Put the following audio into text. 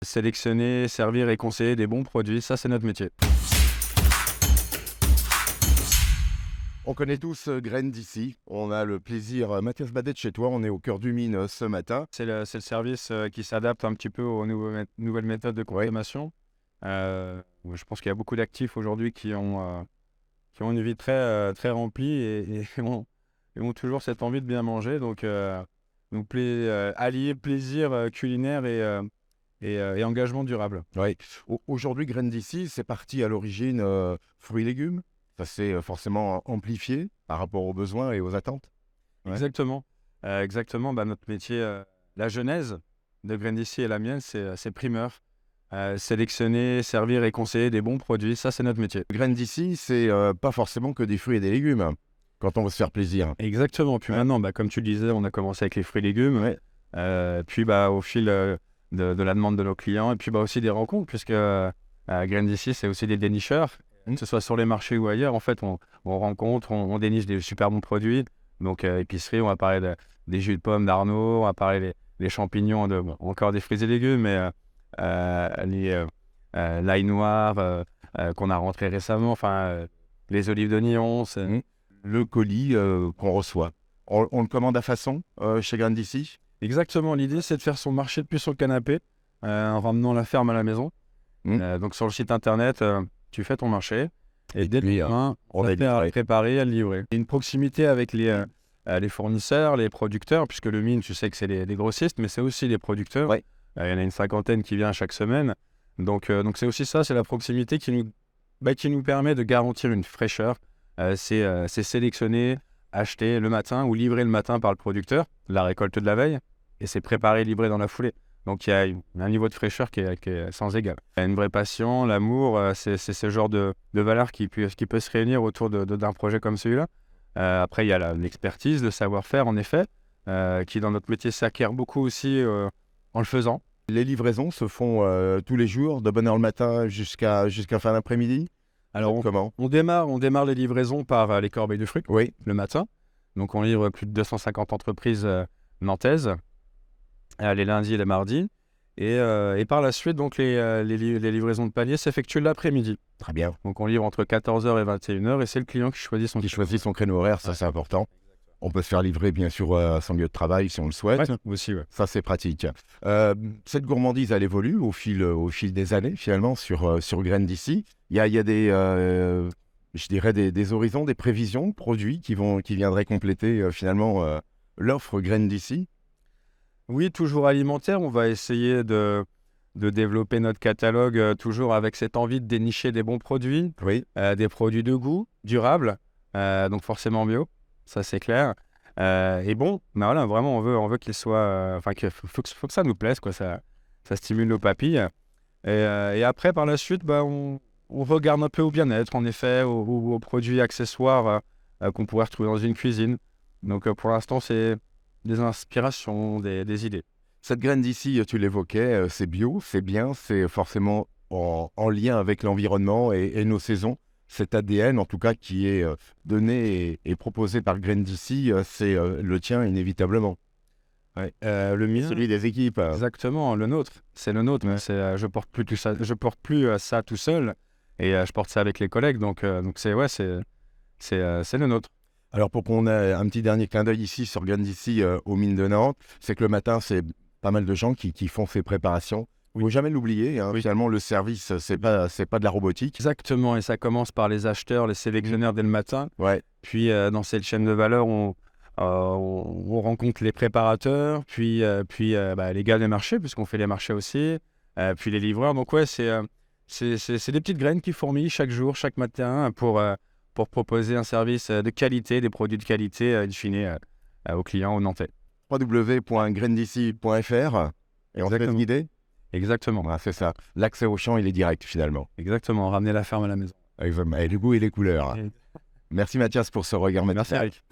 Sélectionner, servir et conseiller des bons produits, ça c'est notre métier. On connaît tous Graines d'ici. On a le plaisir, Mathias Badet chez toi, on est au cœur du Mine ce matin. C'est le service qui s'adapte un petit peu aux nouvelles méthodes de consommation. Je pense qu'il y a beaucoup d'actifs aujourd'hui qui ont une vie très remplie et ont toujours cette envie de bien manger. Donc allier plaisir culinaire et engagement durable. Ouais. Aujourd'hui, Graines d'ici, c'est parti à l'origine fruits et légumes. Ça s'est forcément amplifié par rapport aux besoins et aux attentes. Ouais. Exactement. Notre métier, la genèse de Graines d'ici et la mienne, c'est primeur. Sélectionner, servir et conseiller des bons produits, ça c'est notre métier. Graines d'ici, c'est pas forcément que des fruits et des légumes, hein, quand on veut se faire plaisir. Exactement. Puis maintenant, comme tu le disais, on a commencé avec les fruits et légumes. Ouais. Puis au fil de la demande de nos clients, et puis aussi des rencontres, puisque Graines d'ici, c'est aussi des dénicheurs. Que ce soit sur les marchés ou ailleurs, en fait, on rencontre, on déniche des super bons produits. Donc, épicerie, on va parler des jus de pommes d'Arnaud, on va parler des champignons, encore des fruits et légumes, mais l'ail noir qu'on a rentré récemment, les olives d'oignon. Le colis qu'on reçoit. On le commande à façon chez Graines d'ici. Exactement, l'idée c'est de faire son marché depuis sur le canapé en ramenant la ferme à la maison. Donc sur le site internet, tu fais ton marché et dès le lendemain, on est à préparer, à le livrer. Il y a une proximité avec les fournisseurs, les producteurs, puisque le Mine, tu sais que c'est les grossistes, mais c'est aussi les producteurs. Ouais. Il y en a une 50aine qui vient chaque semaine. Donc c'est aussi ça, c'est la proximité qui nous permet de garantir une fraîcheur. C'est sélectionner, acheter le matin ou livrer le matin par le producteur, la récolte de la veille, et c'est préparé et livré dans la foulée. Donc il y a un niveau de fraîcheur qui est sans égal. Il y a une vraie passion, l'amour, c'est ce genre de valeur qui peut se réunir autour d'un projet comme celui-là. Après, il y a l'expertise, le savoir-faire, en effet, qui dans notre métier s'acquiert beaucoup aussi en le faisant. Les livraisons se font tous les jours, de bonne heure le matin jusqu'à fin d'après-midi. Alors, comment on démarre les livraisons par les corbeilles de fruits, oui, le matin. Donc, on livre plus de 250 entreprises nantaises, les lundis et les mardis. Et par la suite, donc, les livraisons de panier s'effectuent l'après-midi. Très bien. Donc, on livre entre 14h et 21h et c'est le client qui choisit son créneau horaire, ça c'est important. On peut se faire livrer, bien sûr, à son lieu de travail si on le souhaite. Ouais, aussi, ouais. Ça, c'est pratique. Cette gourmandise, elle évolue au fil des années, finalement, sur Graines d'ici. Il y a des horizons, des prévisions de produits qui viendraient compléter, finalement, l'offre Graines d'ici. Oui, toujours alimentaire. On va essayer de développer notre catalogue toujours avec cette envie de dénicher des bons produits, des produits de goût, durables, donc forcément bio. Ça, c'est clair. Et bon, voilà, vraiment, on veut qu'il soit... faut que ça nous plaise, quoi. Ça stimule nos papilles. Et après, par la suite, on regarde un peu au bien-être, en effet, aux produits accessoires qu'on pourrait retrouver dans une cuisine. Donc, pour l'instant, c'est des inspirations, des idées. Cette graine d'ici, tu l'évoquais, c'est bio, c'est bien, c'est forcément en lien avec l'environnement et nos saisons. Cet ADN, en tout cas, qui est donné et proposé par Graines d'ici, c'est le tien, inévitablement. Ouais. Le mien, celui des équipes. Exactement, le nôtre. C'est le nôtre. Ouais. Je porte plus ça tout seul, et je porte ça avec les collègues. Donc c'est le nôtre. Alors, pour qu'on ait un petit dernier clin d'œil ici sur Graines d'ici aux Mines de Nantes, c'est que le matin, c'est pas mal de gens qui font ces préparations. Il ne faut jamais l'oublier, hein. Finalement, le service, c'est pas de la robotique. Exactement, et ça commence par les acheteurs, les sélectionneurs dès le matin. Ouais. Puis, dans cette chaîne de valeur, on rencontre les préparateurs, puis les gars des marchés, puisqu'on fait les marchés aussi, puis les livreurs. Donc, ouais, c'est des petites graines qui fourmillent chaque jour, chaque matin, pour proposer un service de qualité, des produits de qualité, in fine, aux clients, aux Nantais. www.grainedici.fr et on fait une idée. Exactement. Voilà, c'est ça. L'accès au champ, il est direct finalement. Exactement, ramener la ferme à la maison. Et le goût et les couleurs. Merci Mathias pour ce regard. Merci Eric.